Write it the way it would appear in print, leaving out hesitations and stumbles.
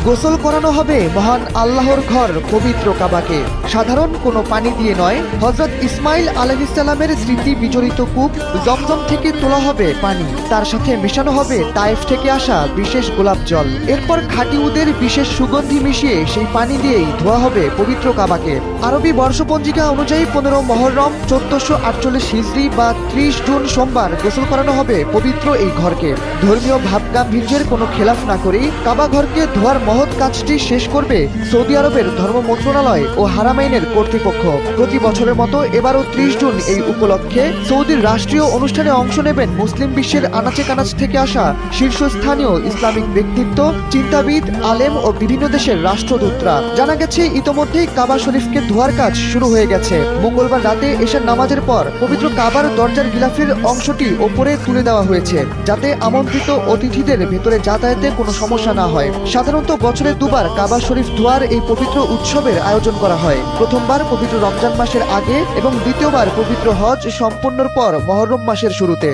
গোসল করানো হবে মহান আল্লাহর ঘর পবিত্র কাবাকে। সাধারণ কোনো পানি দিয়ে নয়, হযরত ইসমাইল আলাইহিসসালামের স্মৃতি বিজড়িত কূপ জমজম থেকে তোলা হবে পানি। তার সাথে মেশানো হবে তায়েফ থেকে আসা বিশেষ গোলাপ জল। এরপর খাঁটি উদের বিশেষ সুগন্ধি মিশিয়ে সেই পানি দিয়েই ধোয়া হবে পবিত্র কাবাকে। আরবি বর্ষপঞ্জিকা অনুযায়ী 15 মহররম 1448 হিজরি বা 30 জুন সোমবার গোসল করানো হবে পবিত্র এই ঘরকে। ধর্মীয় ভাবগাম্ভীর্যের কোনো খেলাফ না করেই কাবা ঘরকে ধোয়ার মহৎ কাজটি শেষ করবে সৌদি আরবের ধর্ম মন্ত্রণালয় ও হারামাইনের কর্তৃপক্ষ। প্রতি বছরের মতো এবারও 30 জুন এই উপলক্ষে সৌদির রাষ্ট্রীয় অনুষ্ঠানে অংশ নেবেন মুসলিম বিশ্বের আনাচে কানাচ থেকে আসা শীর্ষস্থানীয় ইসলামিক ব্যক্তিত্ব, চিন্তাবিদ, আলেম ও বিভিন্ন দেশের রাষ্ট্রদূতরা। জানা গেছে ইতোমধ্যেই কাবা শরীফকে ধোয়ার কাজ শুরু হয়ে গেছে। মঙ্গলবার রাতে এশার নামাজের পর পবিত্র কাবার দরজার গিলাফের অংশটি ওপরে তুলে দেওয়া হয়েছে, যাতে আমন্ত্রিত অতিথিদের ভেতরে যাতায়াতে কোনো সমস্যা না হয়। সাধারণত বছরে দুবার কাবা শরীফ ধোয়ার এই পবিত্র উৎসবের আয়োজন করা হয়। প্রথমবার পবিত্র রমজান মাসের আগে এবং দ্বিতীয়বার পবিত্র হজ সম্পন্নর পর মহররম মাসের শুরুতে।